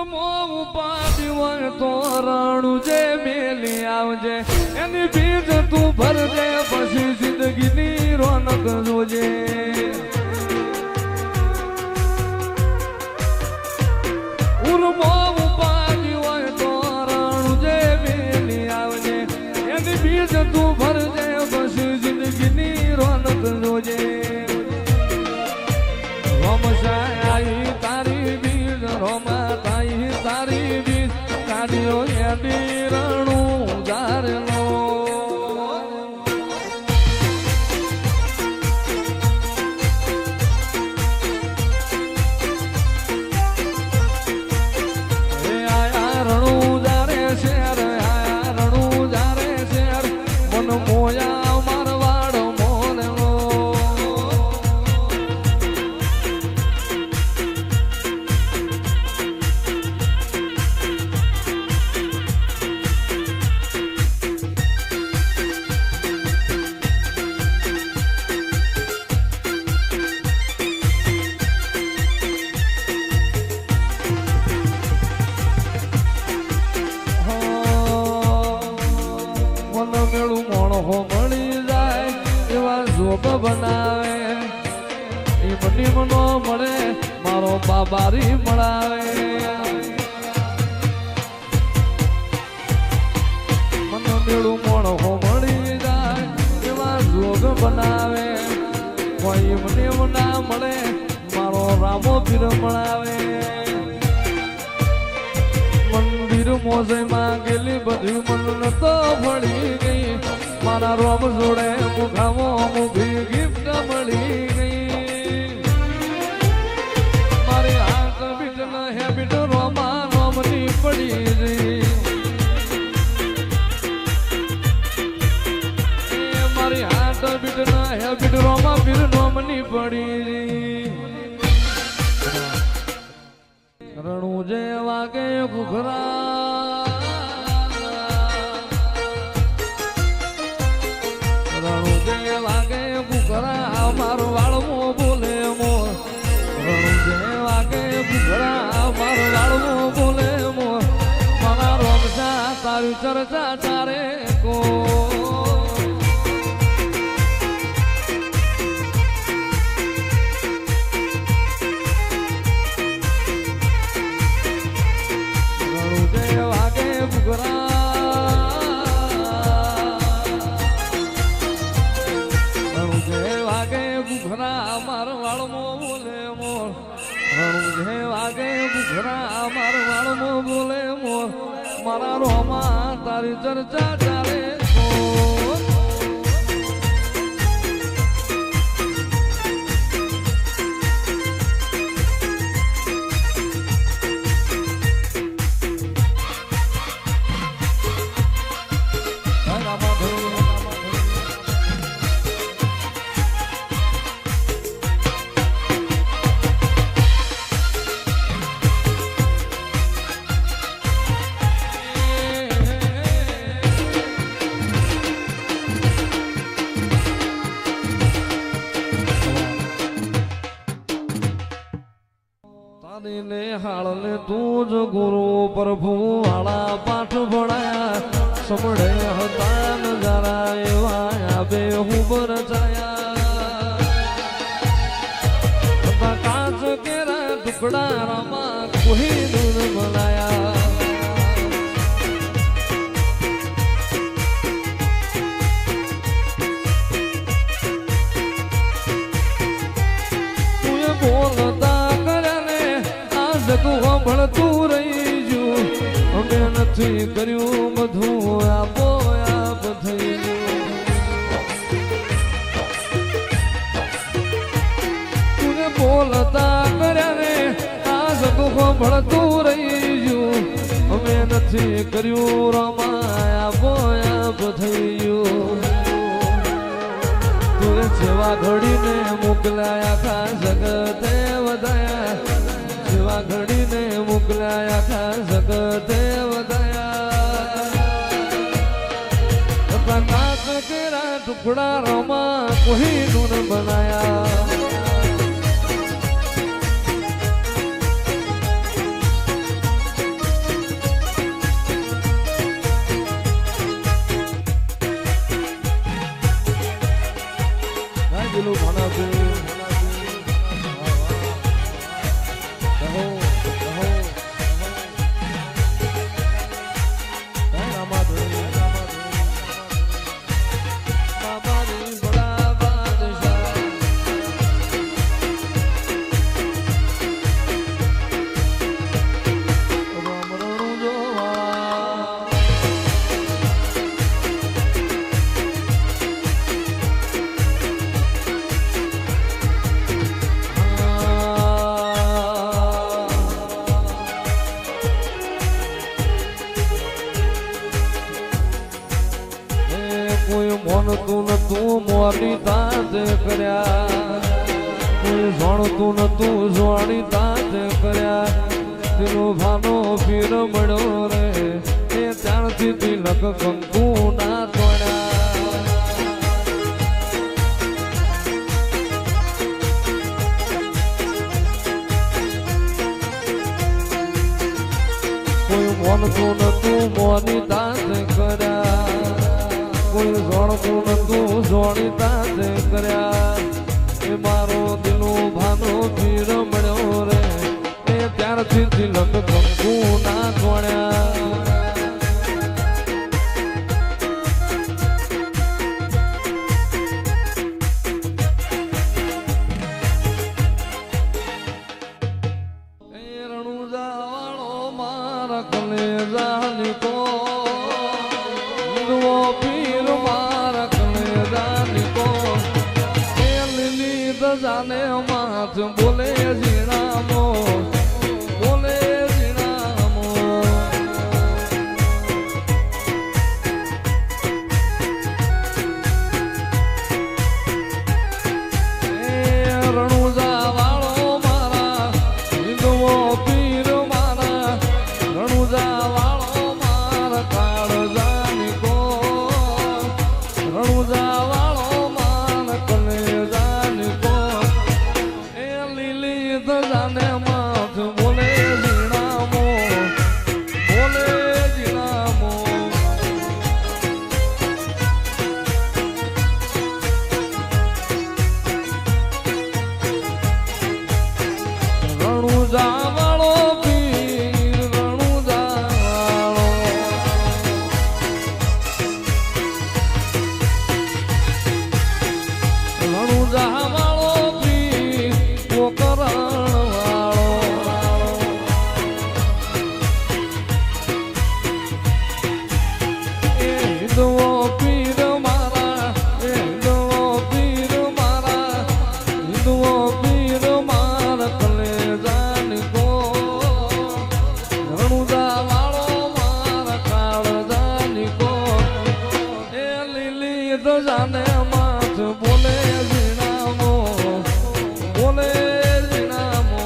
ઉપાડી હોય તો રણું જે મેલી આવજે એની બીજ તું ભરજે પછી જિંદગીની રોનક જોજે ઉર્મો ઉપાડી હોય તો રણું જે મેલી આવજે એની બીજ તું ભરજે પછી જિંદગીની રોનક જોજે રોમશાઈ તારી બીજ રોમા તાઈ તારી બીજ કાઢ્યો એની રણું જારેલો આયા રણું જારે શેર આયા રણું જારે શેર મન મોયા મારવાડ મોરેલો મેળું મોણો મળી જાય એવા જોબ બનાવે એ મની મનો મળે મારો બાબારી મળાવે મને મેળું મોણો મળી જાય એવા જોગ બનાવે કોઈ મને ના મળે મારો રામો પીર મળાવે મંદિર મોજે માં ગેલી બધી મન તો ભળી ગઈ મારા રોમ જોડે મુખામો મુખી ગિફ્ટ મળી ગઈ મારી હાથ બીટ ન હેબિટ રોમા રોમની પડી ગઈ મારી હાથ બીટ ન હેબિટ રોમા પીર રોમની પડી ગઈ રણું જે વાગે ઘુઘરા રણું જે વાગે ઘુઘરા મારો વાળમો બોલે મોર રણું જે વાગે ઘુઘરા મારો વાળમો બોલે મોર મારા રોમસા તારી ચર્ચા ચારે કો માર વાળમો બોલે મોર રણું જે વાગે ઘુઘરા માર વાળમો બોલે મોર મારા રોમા તારી ચર્ચા ચાલે ને હાળને તું જ ગુરુ પ્રભુ વાળા પાઠ ભણાયા સમડે હતા નજારા એવા આબે હું રચાયા કાચ કેરા ટુકડા રામા કોઈ દૂર બનાયા ભણતું રહી ગયું અમે નથી કર્યું બધું આપો આપ થઈ તું બોલતા કર્યા ને આ જગો ભણતું રહી ગયું અમે નથી કર્યું રમા આપો આપ થઈ ગયું તું જેવા ઘડીને મોકલાયા ખા જગતે વધાયા જેવા ઘડીને મોકલાયા ખા જગતે વધાયા કાચ કેરા ટુકડા રોમા કોઈ નૂન બનાયા જાણતું નતું મોરી તાજ કર્યા, કોઈ જાણતું નતું જોડી તાજ કર્યા. તેનો ભાનો પીર મળ્યો રે એ ત્યારથી તિલક કંકુ ના તોડ્યા. કોઈ મોનતું નતું મોની તાજ કર્યા, કોઈ જોણતું નતું જોડી તાજ કર્યા. એ મારો દિલનો ભાનો પીર મળ્યો રે એ ત્યારથી તિલક કંકુ ના તોડ્યા. જાને માથ બોલે ઝીણામો, બોલે ઝીણામો. રણુજા વાળો મારા હિંદવો પીર મારા, રણુજા વાળો મારા કાળજાની કો, રણુજા વાળો મારા કલેજાની કો. જાને માથ બોલે ઝીણામો, બોલે ઝીણામો. રણુજા વાળો પીર, રણુજા વાળો, રણુજા વાળો પીર પોકરણ પીર મારા, હિંદવો પીર મારા, હિંદવો પીર મારા કલેજાની કો. રણુજા વાળો મારા કાળજાની કો. એ લીલી તો જાને માથ બોલે ઝીણામો, બોલે ઝીણામો.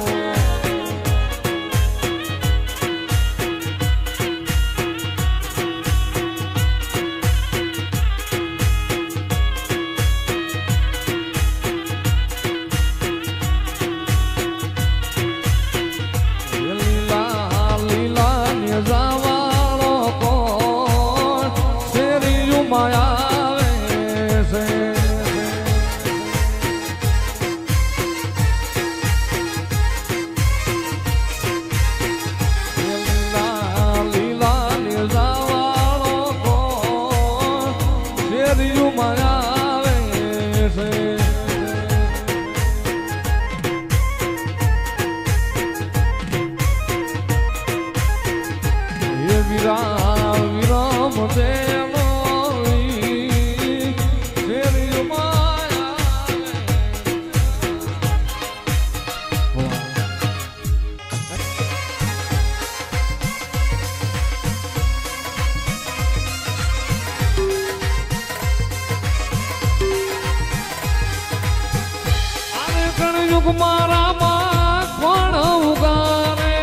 મારા માં કોણ ઉગારે,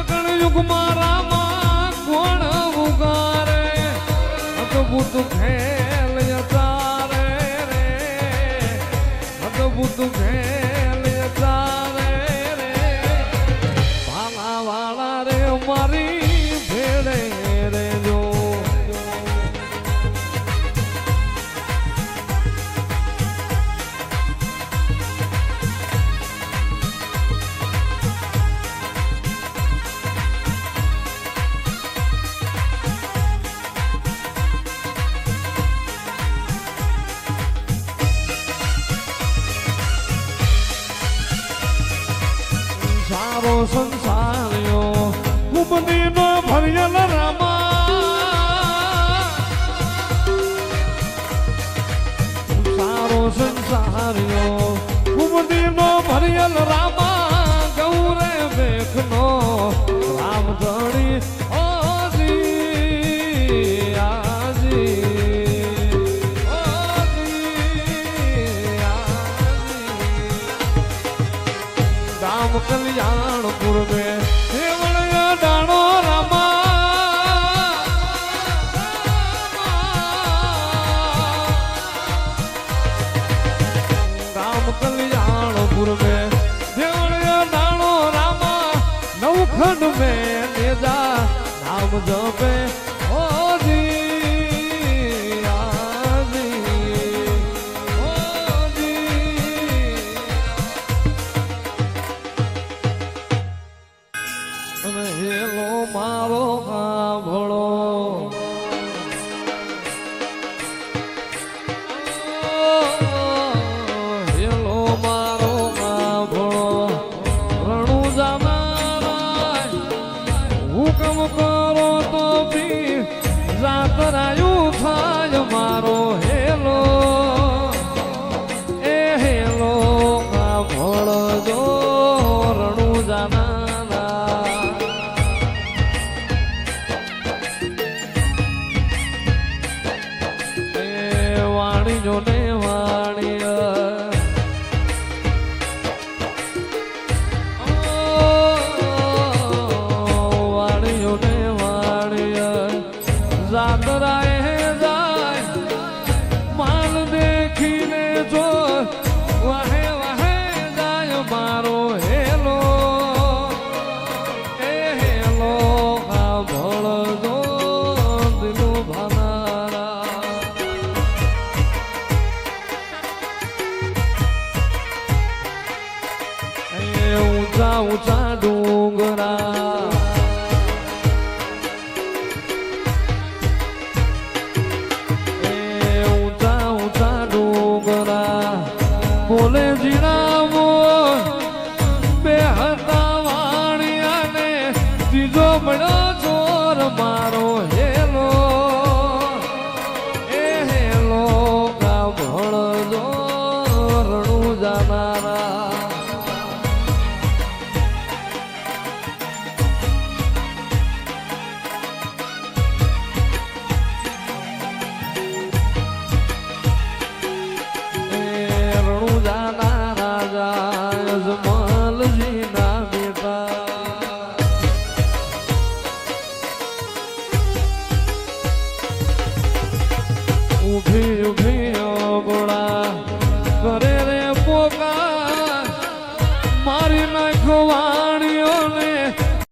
કળયુગ મારા માં કોણ ઉગારે. અદભુત ખેલ યચારે રે, અદભુત ખેલ યચારે રે. ભાલા વાળા રે મારી ભેડે રે જો. સારો સંસાર્યો કુમદીનો ભર્યલ રામા સારો સંસાર્યો કુમદીનો ભર્યલ રામા ગૌરે બેખનો રામ ધણી કલ્યાણપુર में हेवड़िया डाणो रामा राम कल्याणपुर में हेवड़िया डाणो रामा नवखंड में नेजा नाम जपे હેલો મારો કાભળો હેલો મારો કાભળો રણું જાનારા હુકમ કરો તો બી જાતરાયું થાય મારો હેલો એ હેલો કાભળો જો રણું જાના ને વાણિય વાણિયો ને વાણિય જાતરાએ જાય માલ દેખીને જો વાહે વાહે જાય મારો હેલો એ હેલો આ ભળજો દિલું ભાનારા ઊંચા ઊંચા ડુંગરા ઊંચા ઊંચા ડુંગરા બોલે જીણાવો બે હતા વાણિયા ને ત્રીજો મળ્યો ચોર મારો હેલો એ હેલો કા ભણજો રણું જાનારા ઉભી